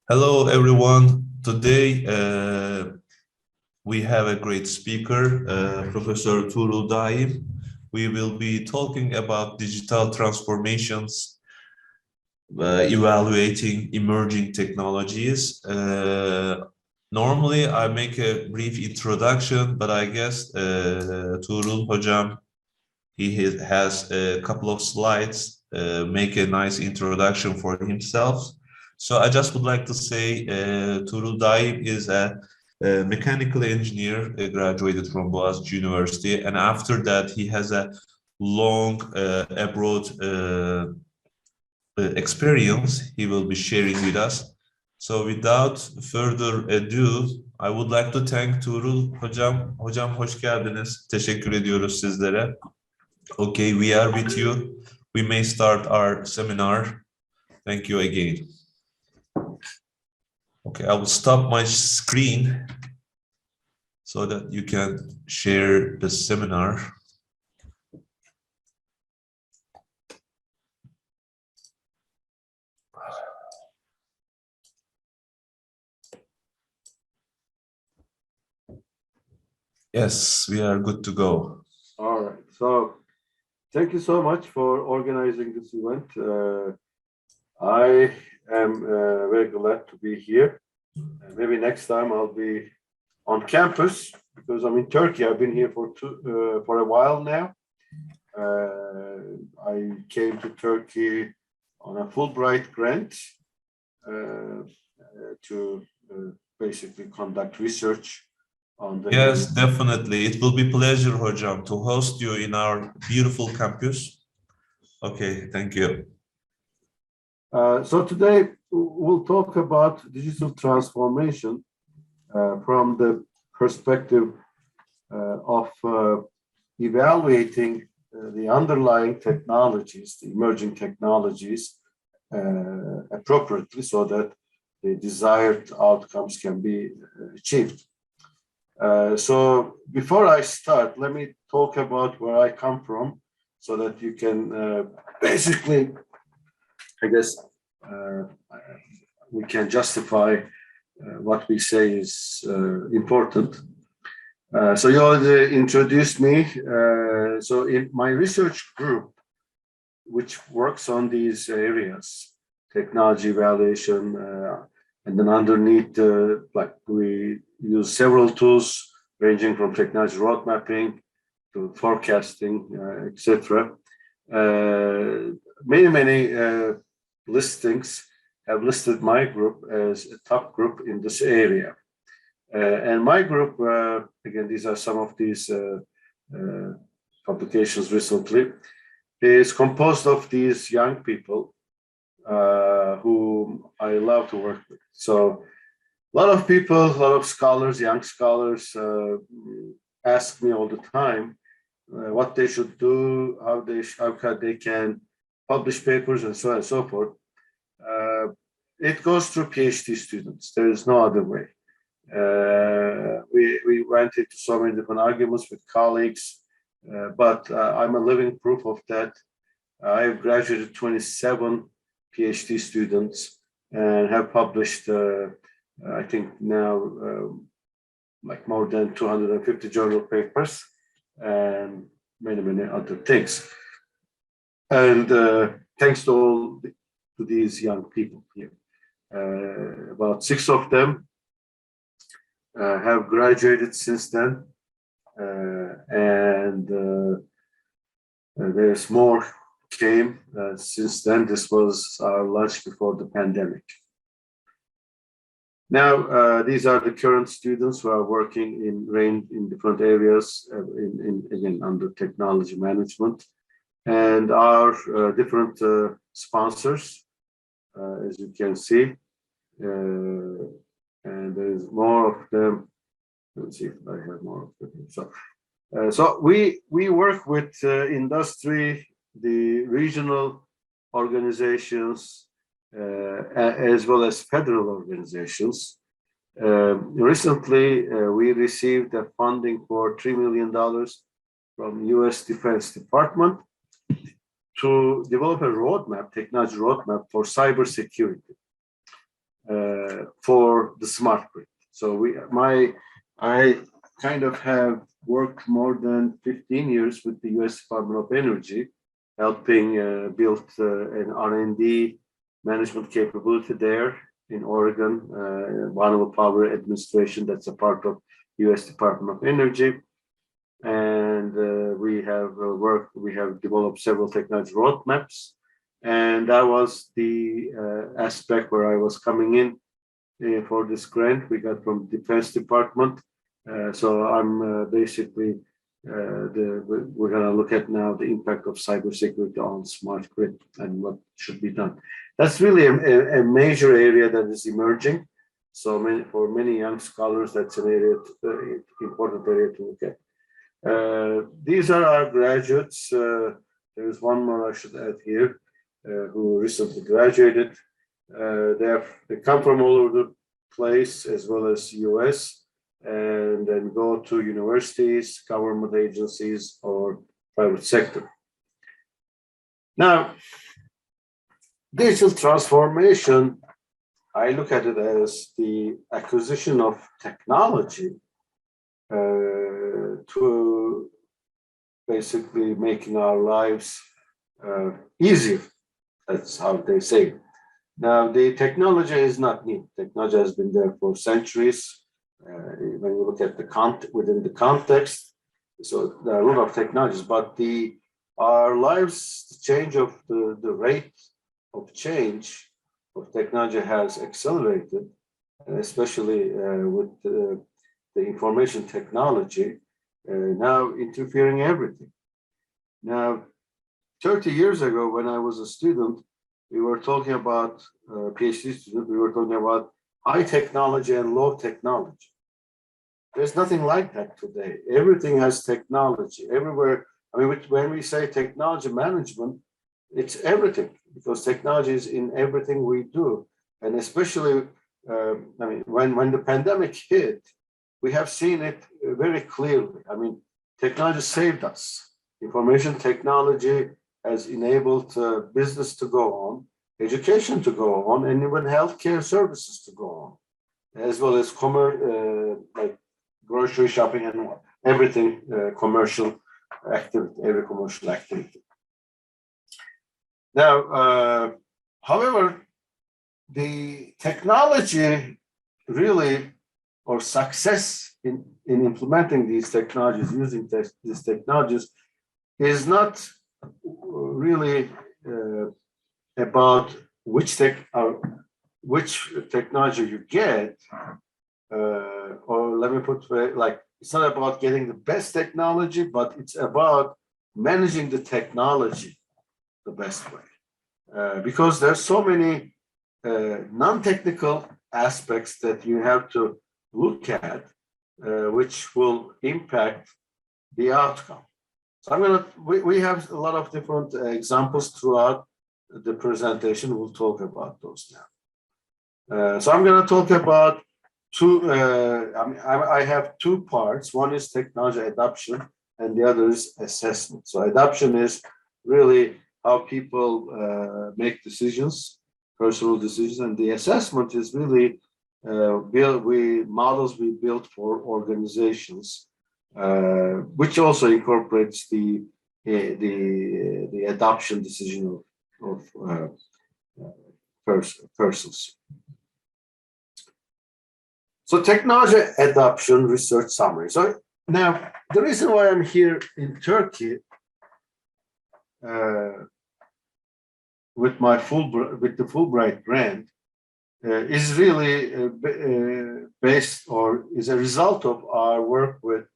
Hello, everyone. Today we have a great speaker, Professor Tuğrul DAİM'e. We will be talking about digital transformations, evaluating emerging technologies. Normally, I make a brief introduction, but I guess Tuğrul Hocam, he has a couple of slides, make a nice introduction for himself. So I just would like to say Tuğrul DAİM'e is a mechanical engineer, graduated from Boğaziçi University, and after that he has a long abroad experience he will be sharing with us. So without further ado, I would like to thank Tuğrul Hocam. Hocam hoş geldiniz. Teşekkür ediyoruz sizlere. Okay, we are with you. We may start our seminar. Thank you again. Okay, I will stop my screen so that you can share the seminar. Yes, we are good to go. All right. So thank you so much for organizing this event. I am very glad to be here. Maybe next time I'll be on campus because I'm in Turkey. I've been here for a while now. I came to Turkey on a Fulbright grant to basically conduct research on the. Yes, definitely. It will be a pleasure, Hocam, to host you in our beautiful campus. Okay, thank you. So today we'll talk about digital transformation from the perspective of evaluating the underlying technologies, the emerging technologies, appropriately so that the desired outcomes can be achieved. So before I start, let me talk about where I come from so that you can basically, I guess, we can justify what we say is important. So you already introduced me. So in my research group, which works on these areas, technology evaluation, and then underneath, like we use several tools ranging from technology road mapping to forecasting, etc. Many listings have listed my group as a top group in this area. And my group, again, these are some of these publications recently, is composed of these young people whom I love to work with. So a lot of people, a lot of scholars, young scholars ask me all the time what they should do, how they can publish papers and so on and so forth. It goes through PhD students. There is no other way. We went into so many different arguments with colleagues, but I'm a living proof of that. I have graduated 27 PhD students and have published, I think now, like more than 250 journal papers and many other things. And thanks to all to these young people here. About 6 of them have graduated since then, and there's more came since then. This was our launch before the pandemic. Now, these are the current students who are working in different areas, again, under technology management, and our different sponsors, as you can see, and there's more of them. Let's see if I have more of them. So we work with industry, the regional organizations, as well as federal organizations. Recently, we received a funding for $3 million from U.S. Defense Department to develop a roadmap, technology roadmap for cybersecurity. for the smart grid. So I kind of have worked more than 15 years with the U.S. Department of Energy, helping build an R&D management capability there in Oregon, Vulnerable Power Administration, that's a part of U.S. Department of Energy. And we have developed several technology roadmaps. And that was the aspect where I was coming in for this grant we got from Defense Department. So I'm basically, we're going to look at now the impact of cybersecurity on smart grid and what should be done. That's really a major area that is emerging. So for many young scholars, that's an area, important area to look at. These are our graduates. There's one more I should add here, who recently graduated. They come from all over the place, as well as US, and then go to universities, government agencies, or private sector. Now, digital transformation, I look at it as the acquisition of technology to basically making our lives easier. That's how they say it. Now, the technology is not new. Technology has been there for centuries. When you look at within the context, so there are a lot of technologies, but our lives, the change of the rate of change of technology has accelerated, especially with the information technology now interfering everything. Now, 30 years ago, when I was a student, we were talking about PhD student. We were talking about high technology and low technology. There's nothing like that today. Everything has technology everywhere. I mean, when we say technology management, it's everything, because technology is in everything we do. And especially, I mean, when the pandemic hit, we have seen it very clearly. I mean, technology saved us. Information technology has enabled business to go on, education to go on, and even healthcare services to go on, as well as like grocery shopping and everything, commercial activity, every commercial activity. Now, however, the technology really, or success in implementing these technologies, using these technologies, is not really about which technology you get, or let me put it like, it's not about getting the best technology, but it's about managing the technology the best way. Because there's so many non-technical aspects that you have to look at, which will impact the outcome. So we have a lot of different examples throughout the presentation. We'll talk about those now. So I'm going to talk about I have two parts. One is technology adoption, and the other is assessment. So adoption is really how people make decisions, personal decisions, and the assessment is really models we built for organizations, which also incorporates the adoption decision of persons. So technology adoption research summary. So now the reason why I'm here in Turkey with the Fulbright grant is really based, or is a result of our work with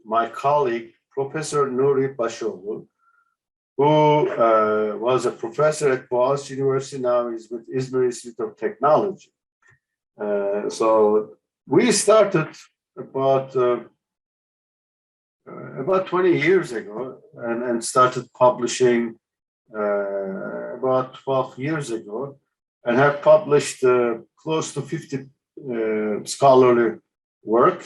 my colleague, Professor Nuri Başoğlu, who was a professor at Boğaziçi University, now he's with Izmir Institute of Technology. So we started about 20 years ago and started publishing about 12 years ago, and have published close to 50 scholarly work,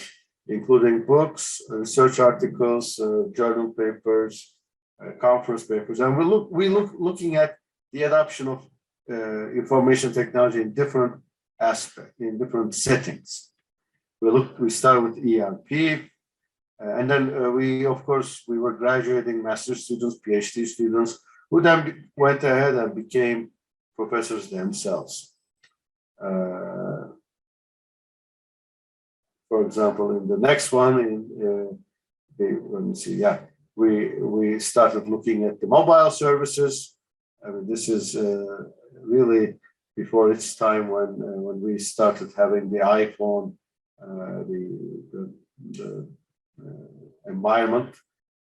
including books, research articles, journal papers, conference papers, and looking at the adoption of information technology in different aspects, in different settings. We start with ERP, and then we were graduating master's students, PhD students, who then went ahead and became professors themselves. For example, in the next one, let me see, we started looking at the mobile services. I mean, this is really before its time when we started having the iPhone, the environment.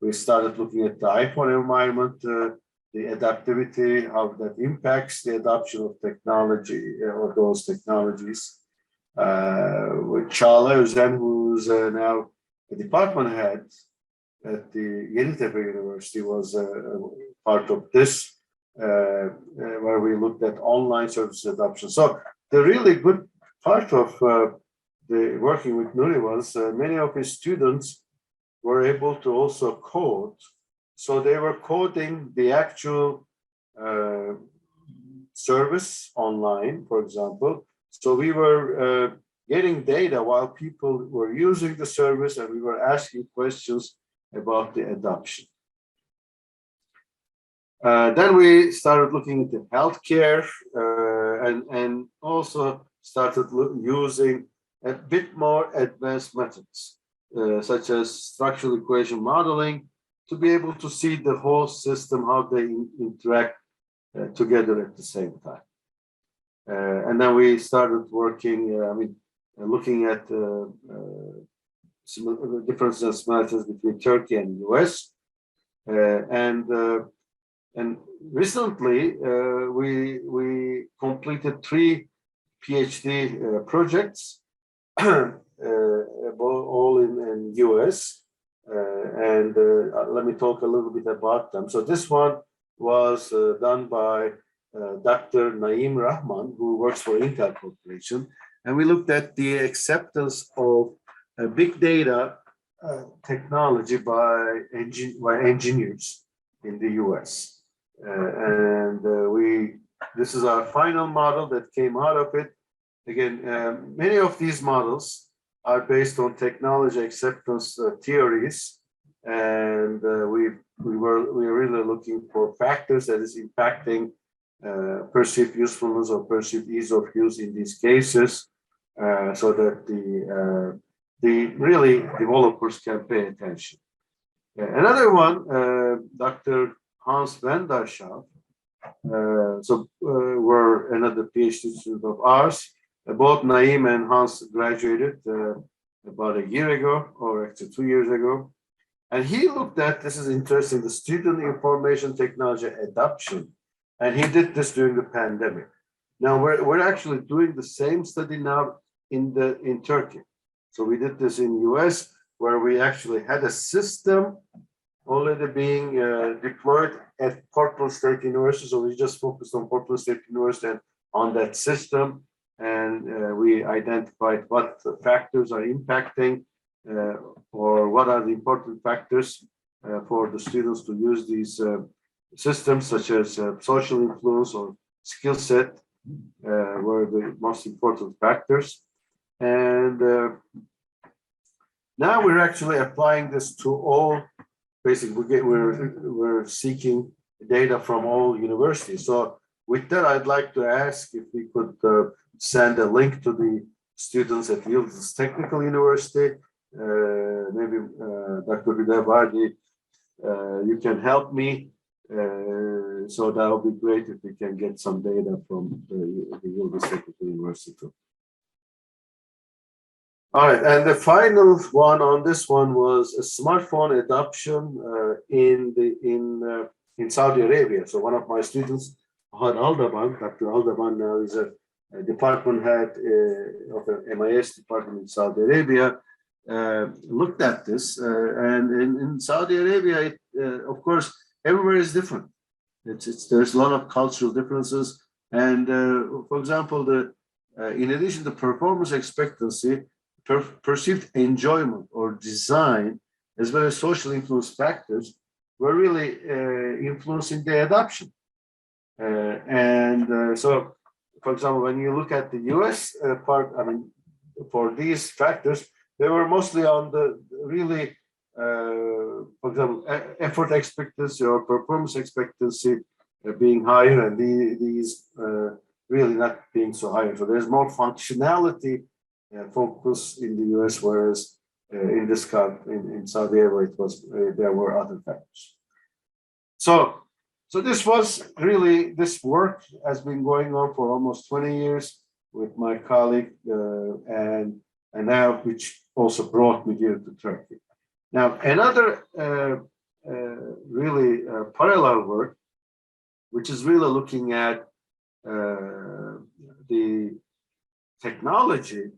We started looking at the iPhone environment, the adaptivity, how that impacts the adoption of technology or those technologies. With Çağla Özen, who's now the department head at the Yeditepe University, was part of this, where we looked at online services adoption. So the really good part of the working with Nuri was many of his students were able to also code. So they were coding the actual service online, for example. So we were getting data while people were using the service, and we were asking questions about the adoption. Then we started looking into healthcare and also started using a bit more advanced methods, such as structural equation modeling, to be able to see the whole system, how they interact together at the same time. And then we started working, looking at differences and similarities between Turkey and US. And recently, we completed 3 PhD projects, all in US. Let me talk a little bit about them. So this one was done by Dr. Naim Rahman, who works for Intel Corporation. And we looked at the acceptance of big data technology by engineers in the US. This is our final model that came out of it. Again, many of these models are based on technology acceptance theories, and we were really looking for factors that is impacting perceived usefulness or perceived ease of use in these cases, so that the really developers can pay attention. Another one, Dr. Hans Van Der Schaff, were another PhD student of ours. Both Naim and Hans graduated about a year ago, or actually 2 years ago. And he looked at, this is interesting, the student information technology adoption. And he did this during the pandemic. Now we're actually doing the same study now in Turkey. So we did this in US, where we actually had a system already being deployed at Portland State University. So we just focused on Portland State University and on that system. And we identified what factors are impacting or what are the important factors for the students to use these systems, such as social influence or skill set, were the most important factors. And now we're actually applying this to all. Basically, we're seeking data from all universities. So with that, I'd like to ask if we could send a link to the students at Yıldız Technical University. Maybe Dr. Hüdavardi, you can help me. So that would be great if we can get some data from the Yıldız Technical University. All right, and the final one on this one was a smartphone adoption in Saudi Arabia. So one of my students, Aldaban, Dr. Aldaban, now is a department head of the MIS department in Saudi Arabia, looked at this. And in Saudi Arabia, of course, everywhere is different. There's a lot of cultural differences. And for example, in addition to performance expectancy, perceived enjoyment or design, as well as social influence factors, were really influencing the adoption. So for example, when you look at the US part, I mean, for these factors, they were mostly on the really, for example, effort expectancy or performance expectancy being higher, and these really not being so high. So there's more functionality focus in the US, whereas in this country, in Saudi Arabia, it was there were other factors. So this was really, this work has been going on for almost 20 years with my colleague, and now which also brought me here to Turkey. Now another really parallel work, which is really looking at the technologies,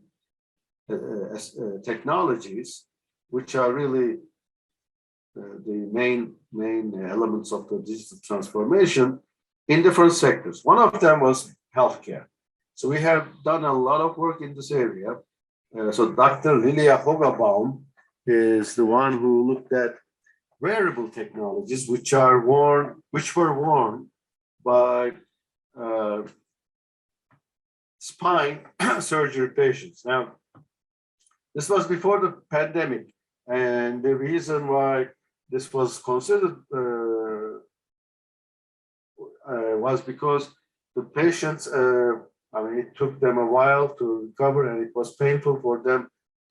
which are really the main elements of the digital transformation in different sectors. One of them was healthcare. So we have done a lot of work in this area. So Dr. Lilia Hogabaum is the one who looked at wearable technologies which were worn by spine surgery patients. Now, this was before the pandemic, and the reason why this was considered was because the patients, I mean, it took them a while to recover, and it was painful for them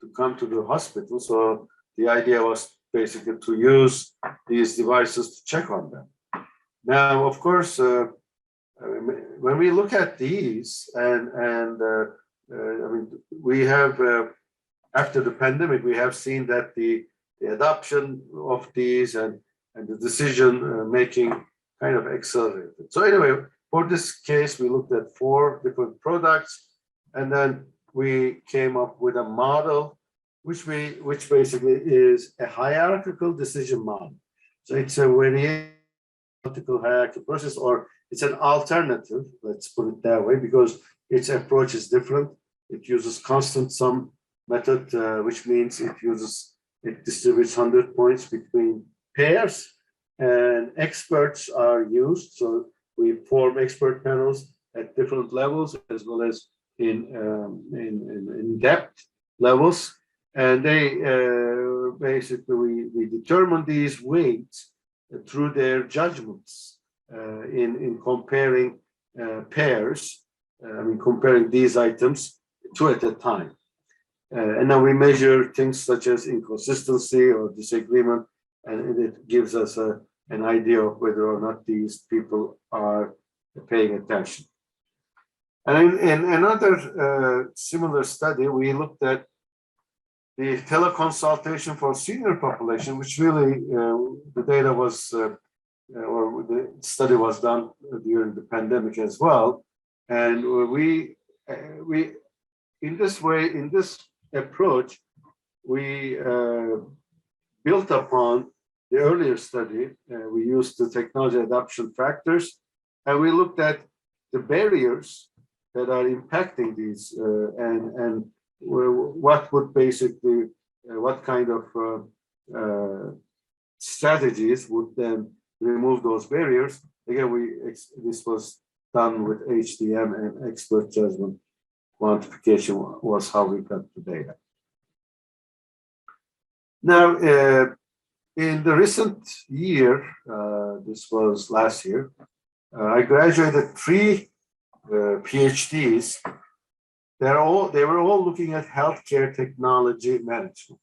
to come to the hospital. So the idea was basically to use these devices to check on them. Now, of course, when we look at these, and I mean, we have after the pandemic, we have seen that the adoption of these and the decision making kind of accelerated. So anyway, for this case, we looked at 4 different products, and then we came up with a model, which basically is a hierarchical decision model. So it's a very hierarchical process, or it's an alternative, let's put it that way, because its approach is different. It uses constant sum method, which means it distributes 100 points between pairs, and experts are used. So we form expert panels at different levels, as well as in depth levels, and they basically we determine these weights through their judgments in comparing pairs. I mean, comparing these items 2 at a time. And then we measure things such as inconsistency or disagreement, and it gives us an idea of whether or not these people are paying attention. And in another similar study, we looked at the teleconsultation for senior population, which really the data was, or the study was done during the pandemic as well. And we in this way, in this approach, we built upon the earlier study. We used the technology adoption factors, and we looked at the barriers that are impacting these, and what would basically, what kind of strategies would then remove those barriers. Again, this was done with HDM, and expert judgment quantification was how we got the data. Now, in the recent year, this was last year, I graduated 3 PhDs. They were all looking at healthcare technology management.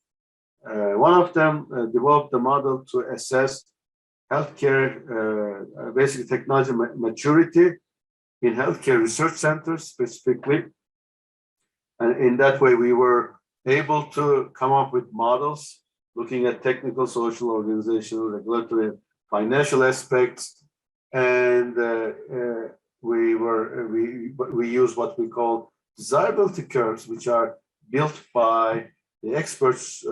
One of them developed a model to assess healthcare, basic technology maturity in healthcare research centers specifically. And in that way, we were able to come up with models looking at technical, social, organizational, regulatory, financial aspects. And we use what we call desirability curves, which are built by the experts'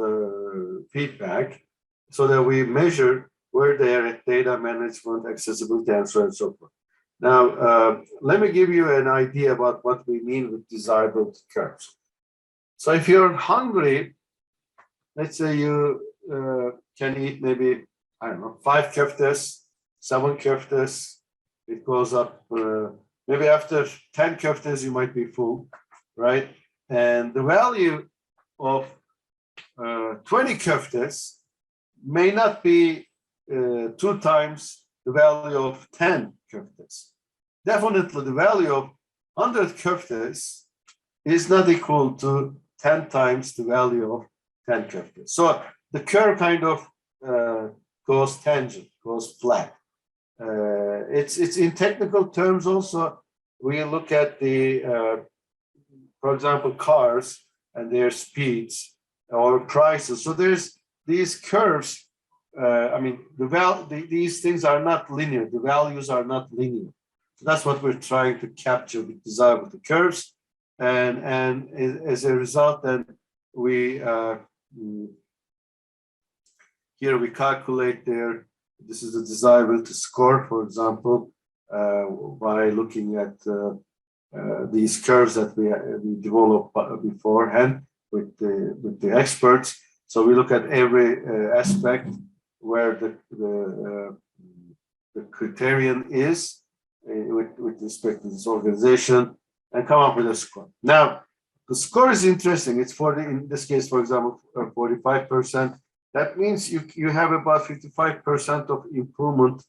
feedback, so that we measure where they are at data management, accessibility, and so on and so forth. Now, let me give you an idea about what we mean with desirability curves. So if you're hungry, let's say you can eat maybe, I don't know, 5 köftes, 7 köftes. It goes up maybe after 10 köftes, you might be full, right? And the value of 20 köftes may not be 2 times the value of 10 köftes. Definitely the value of 100 köftes is not equal to 10 times the value of 10 köftes. So the curve kind of goes tangent, goes flat. It's in technical terms also. We look at the, for example, cars and their speeds or prices. So there's these curves. I mean, these things are not linear. The values are not linear. So that's what we're trying to capture with desirability curves. And as a result, then we here we calculate their. This is the desirability score, for example, by looking at these curves that we developed beforehand with the experts. So we look at every aspect where the criterion is with respect to this organization and come up with a score. Now, the score is interesting. It's 40, in this case, for example, 45%. That means you have about 55% of improvement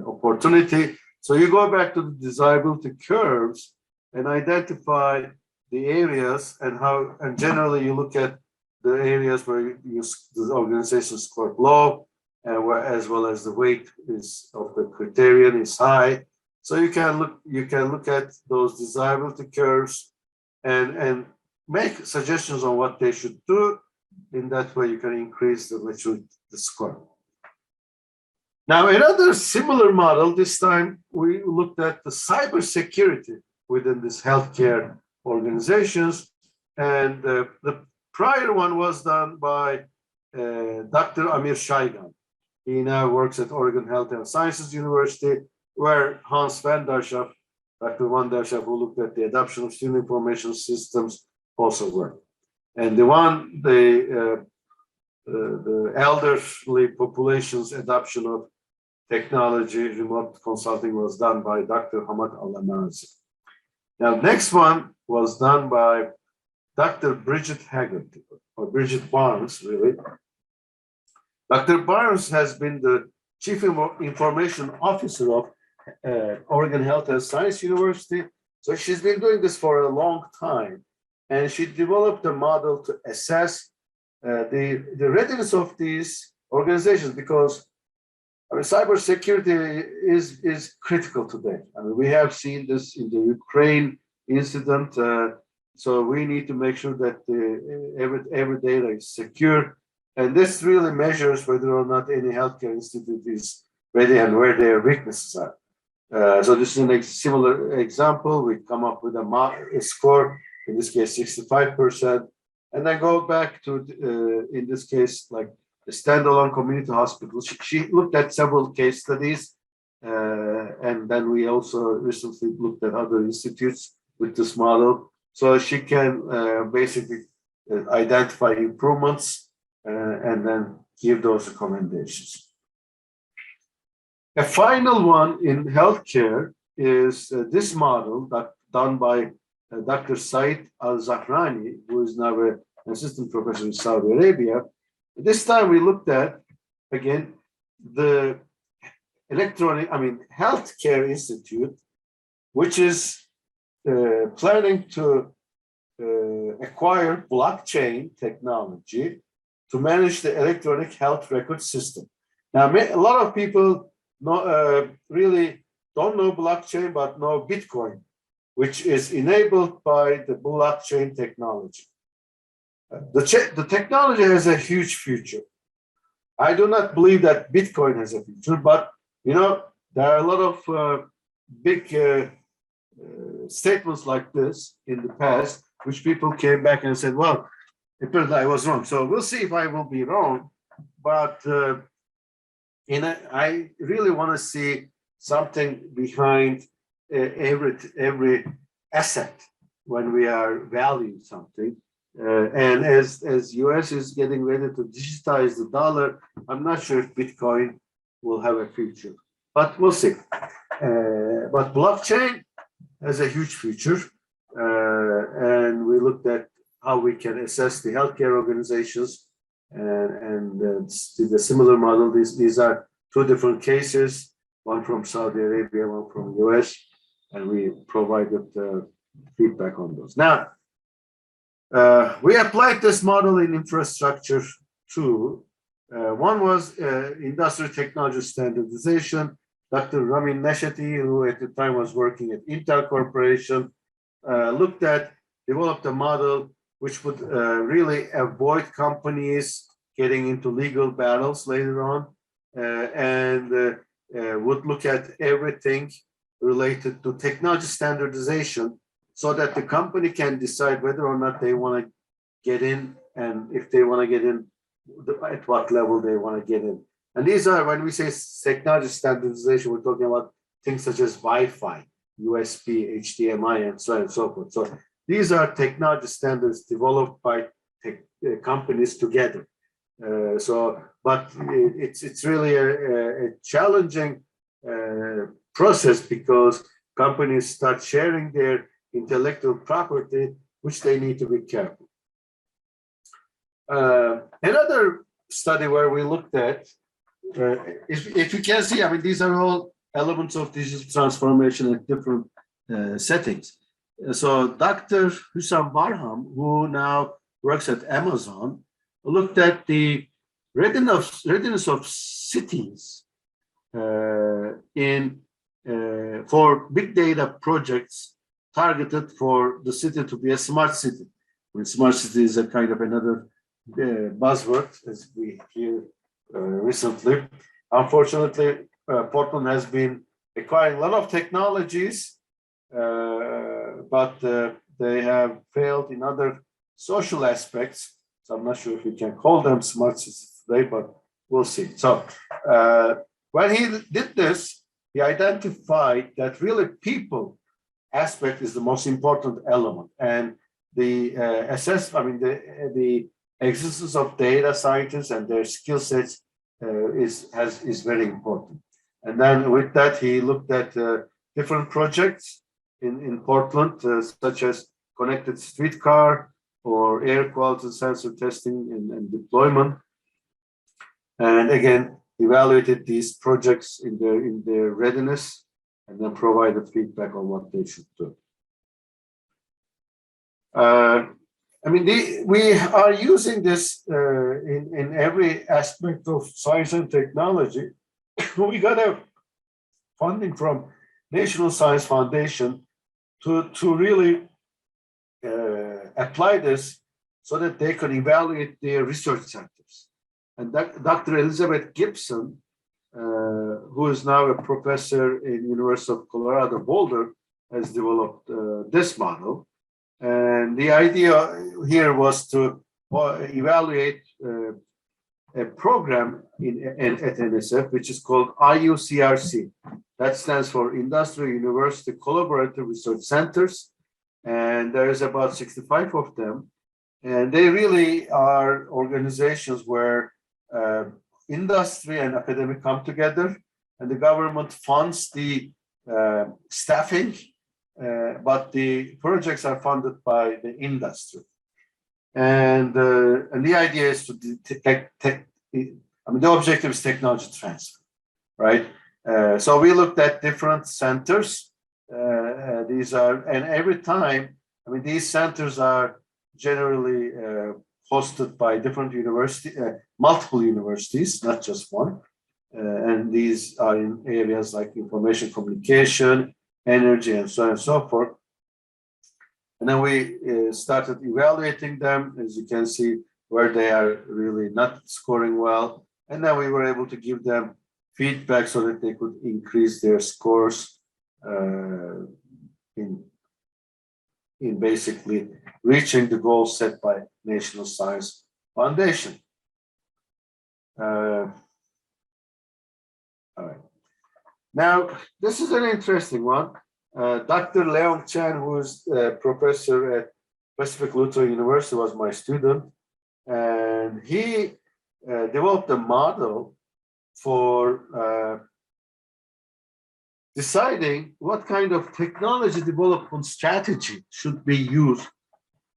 opportunity. So you go back to the desirability curves and identify the areas and generally you look at the areas where the organization scored low and where, as well as the weight of the criterion is high. So you can look at those desirability curves and make suggestions on what they should do. In that way, you can increase the score. Now, another similar model, this time we looked at the cybersecurity within this healthcare organizations. And the prior one was done by Dr. Amir Shaigan. He now works at Oregon Health and Sciences University, where Hans Van Der Schaff, Dr. Van Der Schaff, who looked at the adoption of student information systems, also worked. And the elderly population's adoption of technology, remote consulting, was done by Dr. Hamad Alamazi. Now, next one was done by Dr. Bridget Haggard, or Bridget Barnes, really. Dr. Barnes has been the Chief Information Officer of Oregon Health and Science University. So she's been doing this for a long time. And she developed a model to assess the readiness of these organizations, because cybersecurity is critical today. I mean, we have seen this in the Ukraine incident. So we need to make sure that every data is secure. And this really measures whether or not any healthcare institute is ready and where their weaknesses are. So this is a similar example. We come up with a score, in this case 65%, and then go back to, in this case, like the standalone community hospital. She looked at several case studies, and then we also recently looked at other institutes with this model. So she can basically identify improvements and then give those recommendations. A final one in healthcare is this model that done by Dr. Said Al-Zahrani, who is now an assistant professor in Saudi Arabia. This time we looked at, again, the healthcare institute, which is planning to acquire blockchain technology to manage the electronic health record system. Now, a lot of people really don't know blockchain, but know Bitcoin, which is enabled by the blockchain technology. The technology has a huge future. I do not believe that Bitcoin has a future, but there are a lot of big statements like this in the past, which people came back and said, well, apparently I was wrong. So we'll see if I will be wrong. But I really want to see something behind every asset when we are valuing something. And as US is getting ready to digitize the dollar, I'm not sure if Bitcoin will have a future. but we'll see. But blockchain has a huge future, and we looked at how we can assess the healthcare organizations and the similar model. These are two different cases, one from Saudi Arabia, one from US, and we provided feedback on those. Now, we applied this model in infrastructure too. One was industrial technology standardization. Dr. Ramin Neshati, who at the time was working at Intel Corporation, developed a model which would really avoid companies getting into legal battles later on, and would look at everything related to technology standardization so that the company can decide whether or not they want to get in, and if they want to get in, at what level they want to get in. And these are, when we say technology standardization, we're talking about things such as Wi-Fi, USB, HDMI, and so on and so forth. So these are technology standards developed by companies together. But it's really a challenging process because companies start sharing their intellectual property, which they need to be careful. Another study where we looked at, if you can see, I mean, these are all elements of digital transformation at different settings. So Dr. Hüsam Barham, who now works at Amazon, looked at the readiness of cities for big data projects targeted for the city to be a smart city. I mean, smart city is a kind of another buzzword, as we hear recently. Unfortunately, Portland has been acquiring a lot of technologies, but they have failed in other social aspects. So I'm not sure if we can call them smart cities today, but we'll see. So when he did this, he identified that really people aspect is the most important element, and the the existence of data scientists and their skill sets is very important. And then with that, he looked at different projects in Portland, such as connected streetcar or air quality sensor testing and deployment. And again, evaluated these projects in their readiness, and then provided feedback on what they should do. We are using this in every aspect of science and technology. We got a funding from National Science Foundation to really apply this so that they could evaluate their research centers. And Dr. Elizabeth Gibson, who is now a professor in University of Colorado Boulder, has developed this model. And the idea here was to evaluate a program at NSF, which is called IUCRC. That stands for Industrial University Collaborative Research Centers. And there's about 65 of them. And they really are organizations where industry and academic come together, and the government funds the staffing, but the projects are funded by the industry. And the idea is to the objective is technology transfer, right? So we looked at different centers. These are, and every time, these centers are generally hosted by different universities, multiple universities, not just one. And these are in areas like information communication, energy, and so on and so forth. And then we started evaluating them, as you can see, where they are really not scoring well. And then we were able to give them feedback so that they could increase their scores in basically reaching the goals set by National Science Foundation. All right. Now, this is an interesting one. Dr. Leong Chen, who is a professor at Pacific Lutheran University, was my student. And he developed a model for deciding what kind of technology development strategy should be used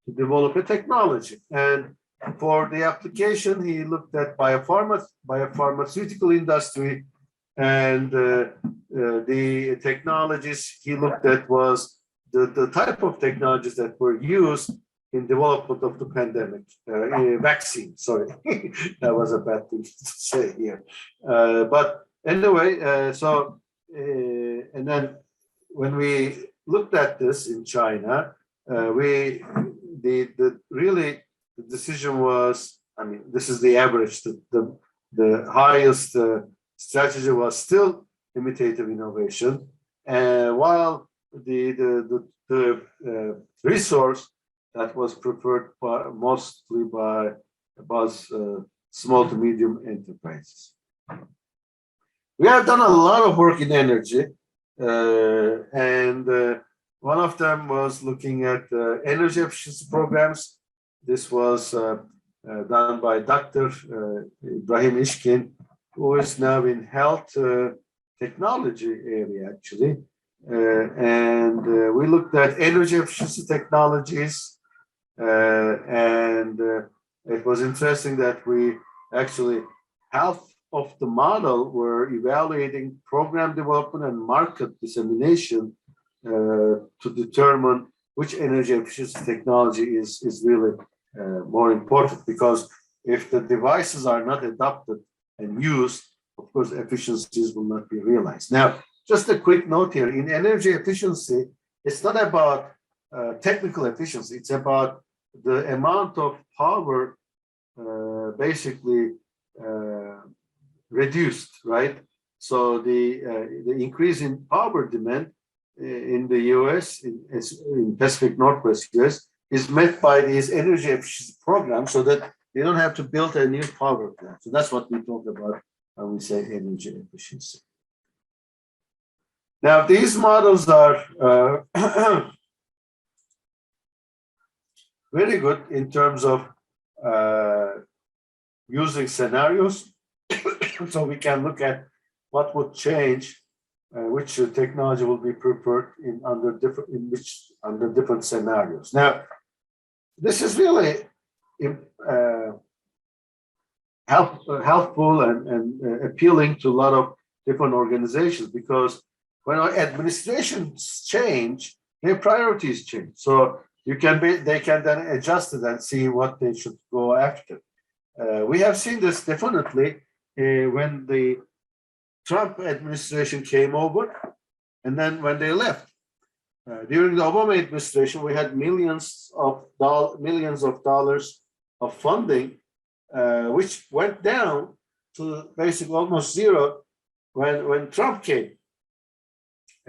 to develop a technology. And for the application, he looked at biopharmaceutical industry, and the technologies he looked at was the type of technologies that were used in development of the pandemic vaccine. Sorry, that was a bad thing to say here. But anyway, and then when we looked at this in China, the decision was, I mean, this is the average. The highest strategy was still imitative innovation, while the resource that was preferred mostly was small to medium enterprises. We have done a lot of work in energy, and one of them was looking at energy efficiency programs. This was done by Dr. Ibrahim Ishkin, who is now in health technology area, actually. And we looked at energy efficiency technologies, and it was interesting that we actually, half of the model were evaluating program development and market dissemination to determine which energy efficiency technology is really more important, because if the devices are not adopted and used, of course, efficiencies will not be realized. Now, just a quick note here, in energy efficiency, it's not about technical efficiency, it's about the amount of power basically reduced, right? So the increase in power demand in the US, in Pacific Northwest US, is met by these energy efficiency programs so that they don't have to build a new power plant. So that's what we talk about when we say energy efficiency. Now, these models are very good in terms of using scenarios. So we can look at what would change, which technology will be preferred under different scenarios. Now, this is really helpful and appealing to a lot of different organizations, because when our administrations change, their priorities change. So they can then adjust it and see what they should go after. We have seen this definitely when the Trump administration came over, and then when they left. During the Obama administration, we had millions of dollars of funding, which went down to basically almost zero when Trump came.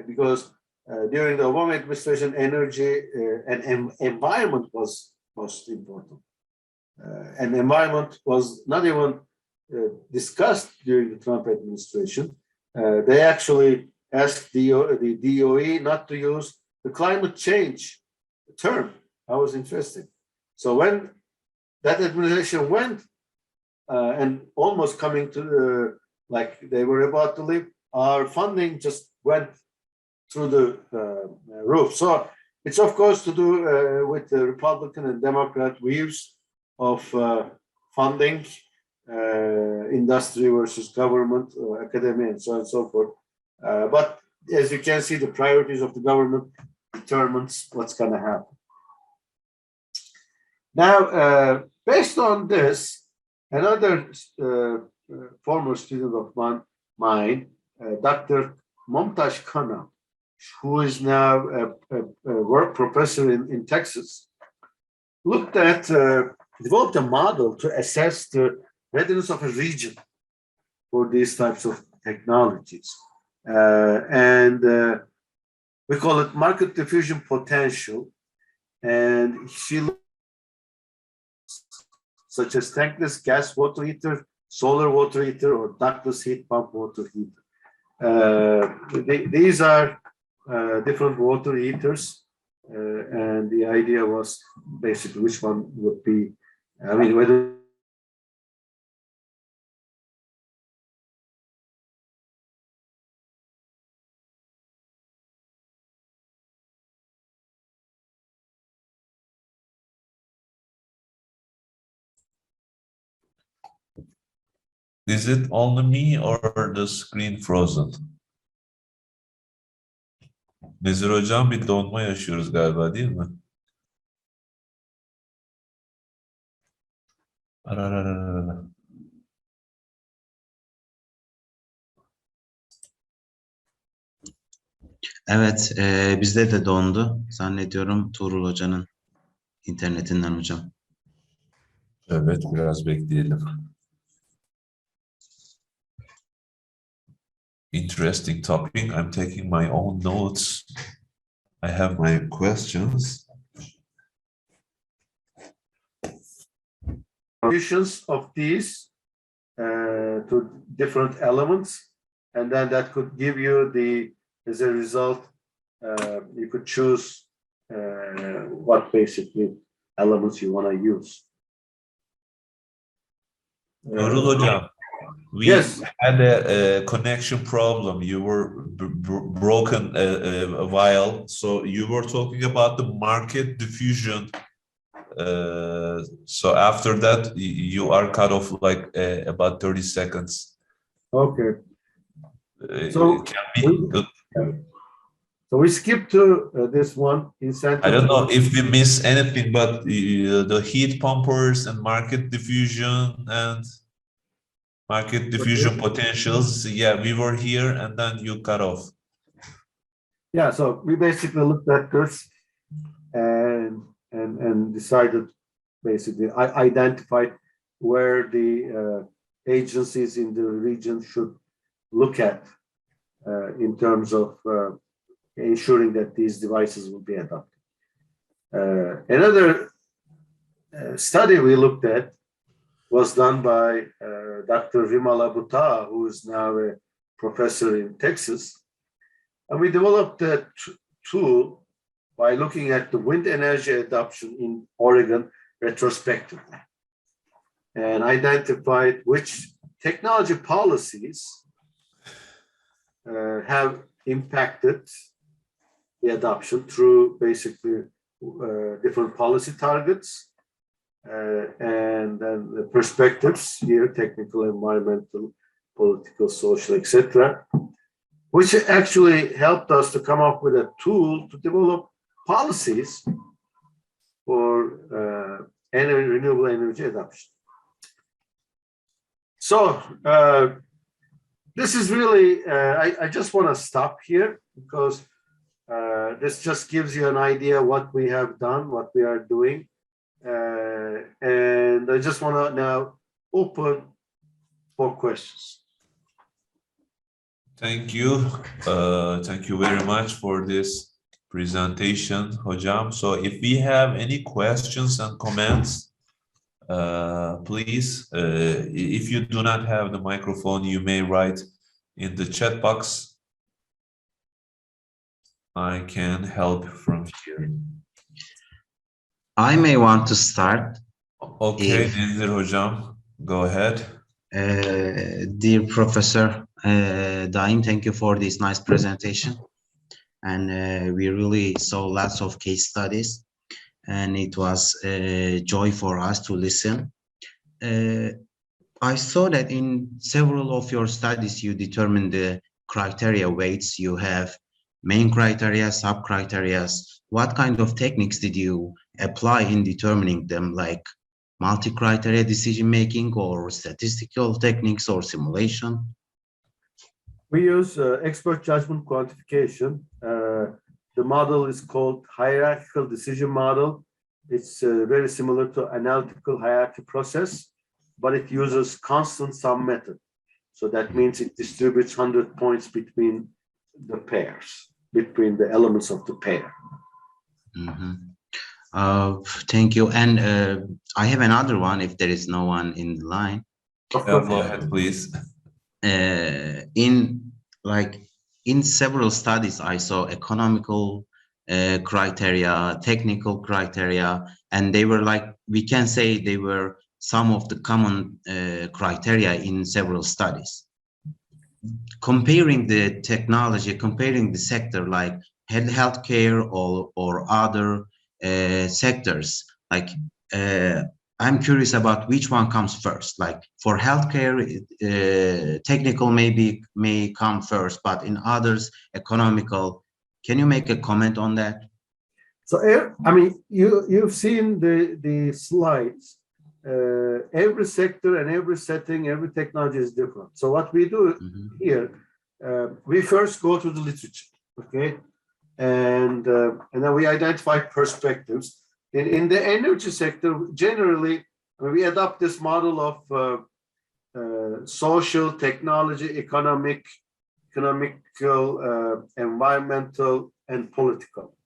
Because during the Obama administration, energy and environment was most important. And environment was not even discussed during the Trump administration. They actually asked the DOE not to use the climate change term. That was interesting. So when that administration went and almost coming to like they were about to leave, our funding just went through the roof. So it's of course to do with the Republican and Democrat views of funding, industry versus government, academia, and so on and so forth. But as you can see, the priorities of the government determines what's going to happen. Now, based on this, another former student of mine, Dr. Momtaj Khanna, who is now a work professor in Texas, looked at, developed a model to assess the readiness of a region for these types of technologies. And we call it market diffusion potential. And she looked such as tankless gas water heater, solar water heater, or ductless heat pump water heater. These are different water heaters, and the idea was basically which one would be, I mean, whether Is it only me or the screen frozen? Nezir hocam, bir donma yaşıyoruz galiba, değil mi? Ararararara. Evet, bizde de dondu. Zannediyorum Tuğrul Hoca'nın internetinden hocam. Evet, biraz bekleyelim. Interesting topic. I'm taking my own notes. I have my questions. Contributions of these to different elements, and then that could give you as a result, you could choose what basically elements you want to use. Tuğrul hocam, we Yes. had a connection problem. You were broken a while, so you were talking about the market diffusion. So after that, you are cut off like about 30 seconds. Okay. So we skip to this one incentive. I don't know if we miss anything, but the heat pumpers and market diffusion and market diffusion potentials. Yeah, we were here and then you cut off. Yeah, so we basically looked at this and decided, basically, I identified where the agencies in the region should look at in terms of ensuring that these devices will be adopted. Another study we looked at was done by Dr. Vimala Butta, who is now a professor in Texas. And we developed a tool by looking at the wind energy adoption in Oregon retrospectively and identified which technology policies have impacted the adoption through basically different policy targets and then the perspectives here, technical, environmental, political, social, etc., which actually helped us to come up with a tool to develop policies for renewable energy adoption. So this is really, I just want to stop here because this just gives you an idea what we have done, what we are doing. And I just want to now open for questions. Thank you. Thank you very much for this presentation, Hocam. So if we have any questions and comments, please, if you do not have the microphone, you may write in the chat box. I can help from here. I may want to start. Okay, Nezir Hocam, go ahead. Dear Professor DAİM, thank you for this nice presentation. And we really saw lots of case studies, and it was a joy for us to listen. I saw that in several of your studies, you determined the criteria weights. You have main criteria, sub-criteria. What kind of techniques did you apply in determining them, like multi-criteria decision-making or statistical techniques or simulation? We use expert judgment quantification. The model is called hierarchical decision model. It's very similar to analytical hierarchy process, but it uses constant sum method. So that means it distributes 100 points between the pairs, between the elements of the pair. Thank you. And I have another one if there is no one in the line. Go ahead, please. In several studies, I saw economical criteria, technical criteria, and they were like, we can say they were some of the common criteria in several studies. Comparing the technology, comparing the sector like healthcare or other sectors, like I'm curious about which one comes first. Like for healthcare, technical may come first, but in others, economical. Can you make a comment on that? So, I mean, you've seen the slides. Every sector and every setting, every technology is different. So what we do here, we first go to the literature, okay, and then we identify perspectives. In the energy sector, generally, we adopt this model of social, technology, economical, environmental, and political.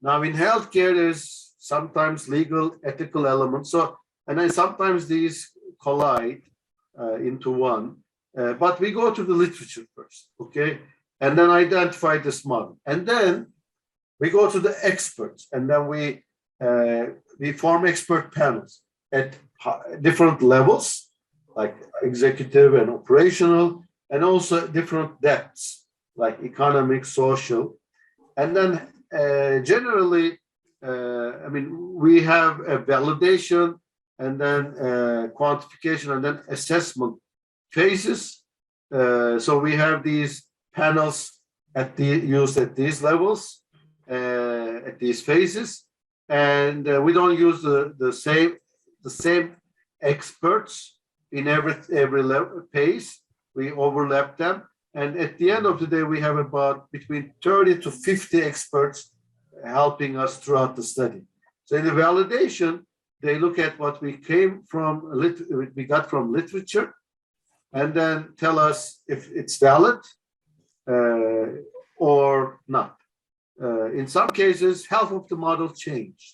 Now, in healthcare, there's sometimes legal, ethical elements. So, and then sometimes these collide into one. But we go to the literature first, okay, and then identify this model, and then we go to the experts, and then we form expert panels at different levels, like executive and operational, and also different depths, like economic, social. And then generally, I mean, we have a validation and then quantification and then assessment phases. So we have these panels used at these levels, at these phases. And we don't use the same experts in every level phase. We overlap them, and at the end of the day, we have about between 30 to 50 experts helping us throughout the study. So in the validation, they look at what we got from literature, and then tell us if it's valid or not. In some cases, half of the model changed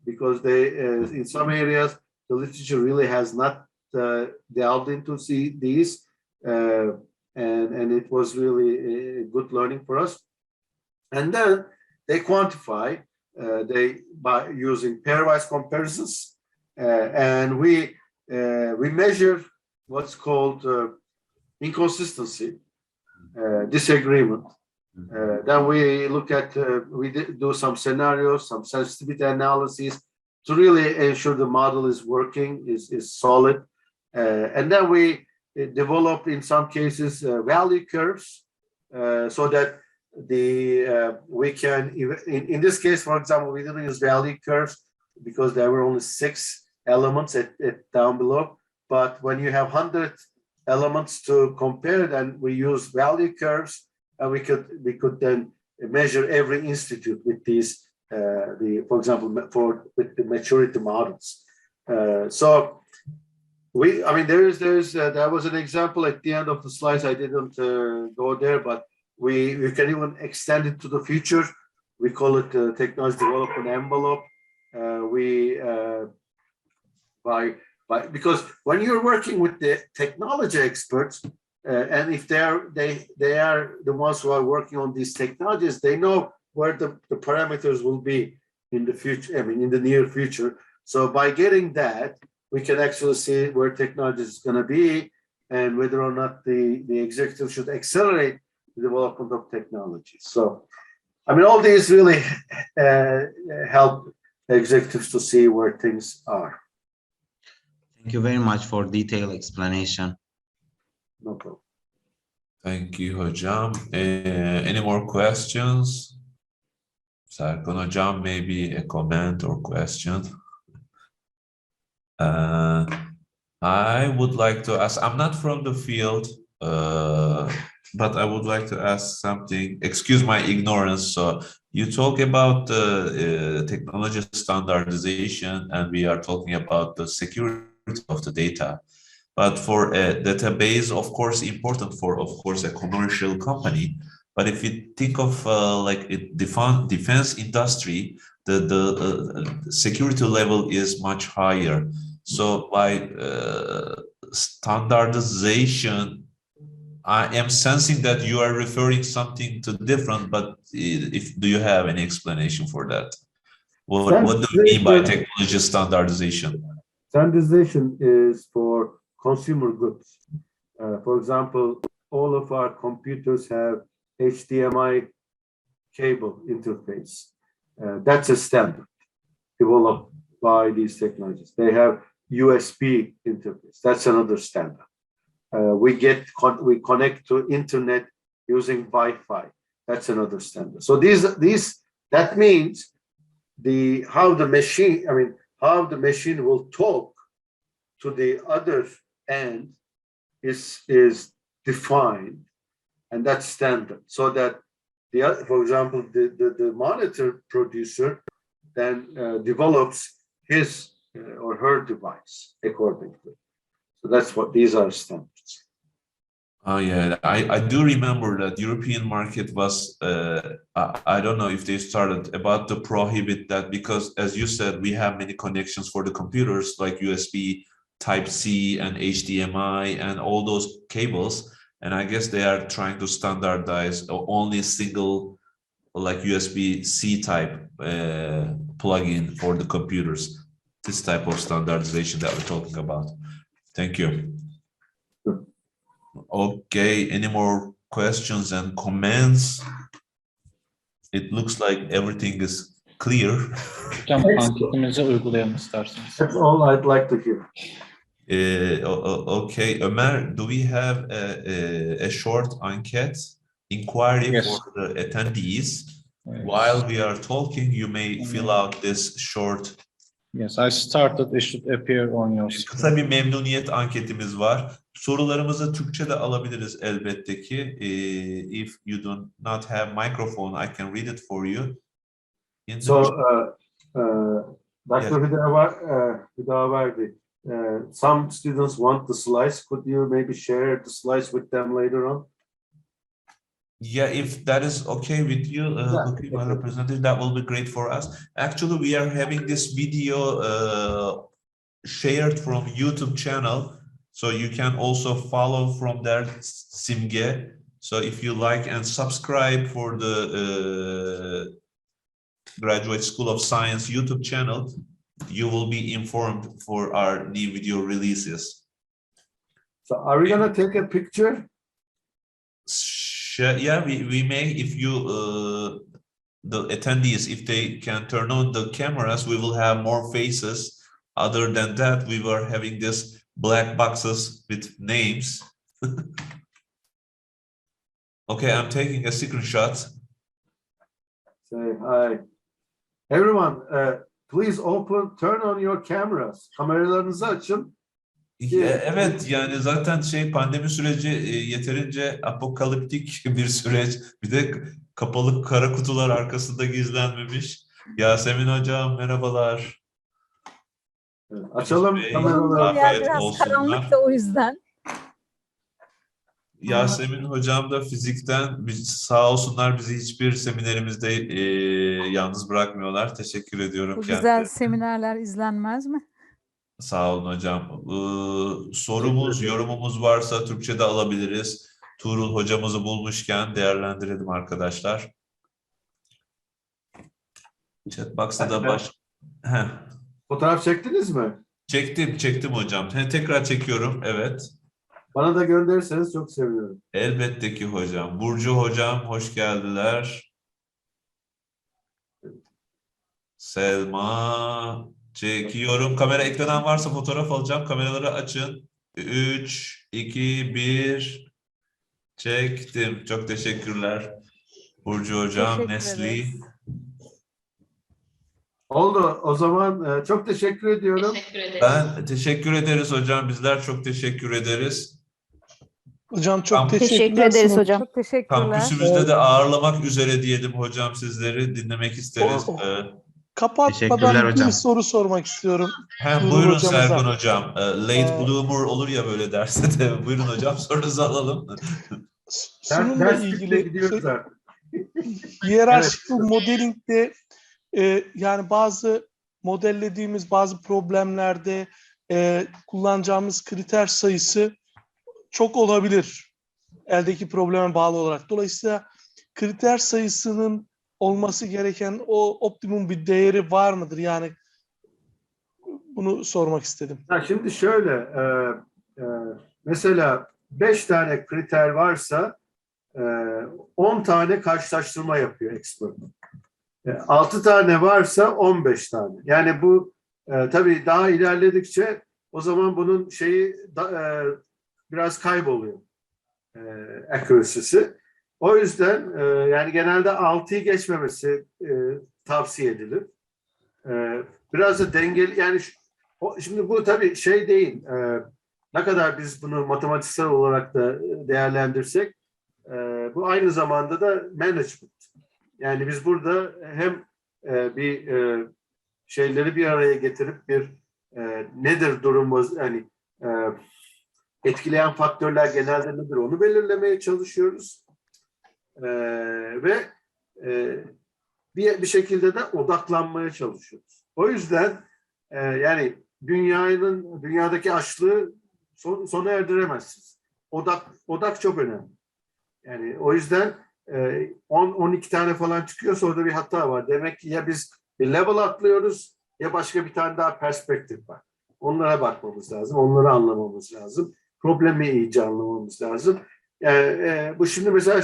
because in some areas, the literature really has not delved into these, and it was really a good learning for us. And then they quantify by using pairwise comparisons, and we measure what's called inconsistency, disagreement. Then we look at, we do some scenarios, some sensitivity analyses to really ensure the model is working, is solid. And then we develop, in some cases, value curves so that we can, in this case, for example, we didn't use value curves because there were only 6 elements down below. But when you have 100 elements to compare, then we use value curves. And we could then measure every institute with these, for example, with the maturity models. So I mean, there was an example at the end of the slides. I didn't go there, but we can even extend it to the future. We call it technology development envelope. Because when you're working with the technology experts, and if they are the ones who are working on these technologies, they know where the parameters will be in the future, I mean, in the near future. So by getting that, we can actually see where technology is going to be and whether or not the executive should accelerate the development of technology. So, I mean, all these really help executives to see where things are. Thank you very much for detailed explanation. No problem. Thank you, Hocam. Any more questions? Serkan Hocam, maybe a comment or question? I would like to ask, I'm not from the field, but I would like to ask something. Excuse my ignorance. So you talk about the technology standardization, and we are talking about the security of the data. But for a database, of course, important for, of course, a commercial company. But if you think of like a defense industry, the security level is much higher. So by standardization, I am sensing that you are referring something to different, but do you have any explanation for that? What do you mean by technology standardization? Standardization is for consumer goods. For example, all of our computers have HDMI cable interface. That's a standard developed by these technologies. They have USB interface. That's another standard. We connect to internet using Wi-Fi. That's another standard. So that means how the machine will talk to the other end is defined, and that's standard. So that for example, the monitor producer then develops his or her device accordingly. So that's what these are standards. Oh yeah, I do remember that European market was, I don't know if they started about to prohibit that, because as you said, we have many connections for the computers like USB, Type-C and HDMI and all those cables. And I guess they are trying to standardize only single like USB-C type plug-in for the computers. This type of standardization that we're talking about. Thank you. Okay, any more questions and comments? It looks like everything is clear. Hocam anketimizi uygulayalım isterseniz. That's all I'd like to hear. Okay, Ömer, do we have a short enquete inquiry Yes. for the attendees? Yes. While we are talking, you may fill out this short. Yes, I started. It should appear on your screen. Kısa bir memnuniyet anketimiz var. Sorularımızı Türkçe de alabiliriz elbette ki. If you do not have microphone, I can read it for you. So, Dr. Hüdaverdi, some students want the slides. Could you maybe share the slides with them later on? Yeah, if that is okay with you, okay, my representative, that will be great for us. Actually, we are having this video shared from YouTube channel, so you can also follow from there, Simge. So if you like and subscribe for the Graduate School of Science YouTube channel, you will be informed for our new video releases. So are we gonna take a picture? Yeah, we may, if you, the attendees, if they can turn on the cameras, we will have more faces. Other than that, we were having this black boxes with names. Okay, I'm taking a screenshot. Say hi. Everyone, please turn on your cameras. Kameralarınızı açın. Evet, yani zaten pandemi süreci yeterince apokaliptik bir süreç. Bir de kapalı kara kutular arkasında gizlenmemiş. Yasemin hocam merhabalar. Açalım kameraları. Afiyet Biraz olsunlar. karanlık da o yüzden. Yasemin hocam da fizikten sağ olsunlar, bizi hiçbir seminerimizde yalnız bırakmıyorlar. Teşekkür ediyorum. Bu güzel seminerler izlenmez mi? Sağ olun hocam. Sorumuz, yorumumuz varsa Türkçe'de alabiliriz. Tuğrul hocamızı bulmuşken değerlendirelim arkadaşlar. Chatbox'ta da Fotoğraf çektiniz mi? Çektim hocam. Tekrar çekiyorum, evet. Bana da gönderirseniz çok sevinirim. Elbette ki hocam. Burcu hocam, hoş geldiler. Selma, çekiyorum. Kamera ekranı varsa fotoğraf alacağım. Kameraları açın. 3, 2, 1. Çektim. Çok teşekkürler. Burcu hocam, Nesli. Oldu. O zaman çok teşekkür ediyorum. Teşekkür ederim. Ben teşekkür ederiz hocam. Bizler çok teşekkür ederiz. Hocam çok Teşekkür teşekkürler. ederiz hocam. Çok teşekkürler. Kampüsümüzde de ağırlamak üzere diyelim hocam, sizleri dinlemek isteriz. Teşekkürler Kapatmadan bir hocam. soru sormak istiyorum. Hem Tuğrul buyurun hocamıza. Serkan hocam. Late bloomer olur ya böyle derste de. Buyurun hocam, sorunuzu alalım. Sunumla ilgili gidiyoruz artık. hierarchical modeling'de yani bazı modellediğimiz bazı problemlerde kullanacağımız kriter sayısı çok olabilir eldeki probleme bağlı olarak. Dolayısıyla kriter sayısının olması gereken o optimum bir değeri var mıdır? Yani bunu sormak istedim. Şimdi şöyle, mesela 5 tane kriter varsa 10 tane karşılaştırma yapıyor expert. 6 tane varsa 15 tane. Yani bu Tabii daha ilerledikçe o zaman bunun şeyi biraz kayboluyor. Accuracy'si. O yüzden yani genelde 6'yı geçmemesi tavsiye edilir. Biraz da dengeli, yani şimdi bu tabii şey değil, ne kadar biz bunu matematiksel olarak da değerlendirsek, bu aynı zamanda da management. Yani biz burada hem bir şeyleri bir araya getirip bir nedir durumumuz, yani etkileyen faktörler genelde nedir onu belirlemeye çalışıyoruz. Ve bir şekilde de odaklanmaya çalışıyoruz. O yüzden yani dünyadaki açlığı sona erdiremezsiniz. Odak çok önemli. Yani o yüzden 10-12 tane falan çıkıyorsa orada bir hata var. Demek ki ya biz bir level atlıyoruz ya başka bir tane daha perspektif var. Onlara bakmamız lazım, onları anlamamız lazım. Problemi iyice anlamamız lazım. Bu şimdi mesela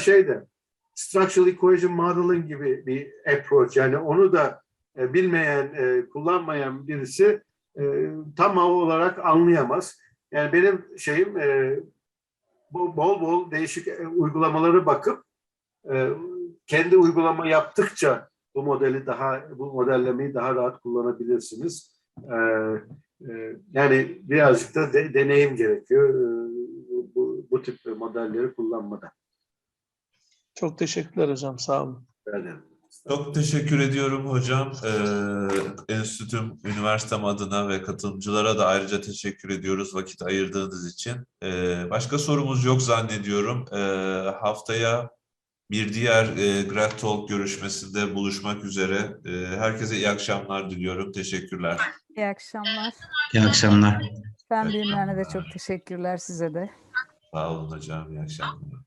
structural equation modeling gibi bir approach. Yani onu da bilmeyen, kullanmayan birisi tam olarak anlayamaz. Yani benim şeyim bol bol değişik uygulamalara bakıp kendi uygulama yaptıkça bu modellemeyi daha rahat kullanabilirsiniz. Yani birazcık da deneyim gerekiyor bu tip modelleri kullanmada. Çok teşekkürler hocam. Sağ olun. Çok teşekkür ediyorum hocam. Enstitüm, üniversitem adına ve katılımcılara da ayrıca teşekkür ediyoruz vakit ayırdığınız için. Başka sorumuz yok zannediyorum. Haftaya bir diğer Grad Talk görüşmesinde buluşmak üzere. Herkese iyi akşamlar diliyorum. Teşekkürler. İyi akşamlar. İyi akşamlar. Fen bilimlerine de çok teşekkürler size de. Sağ olun hocam. İyi akşamlar.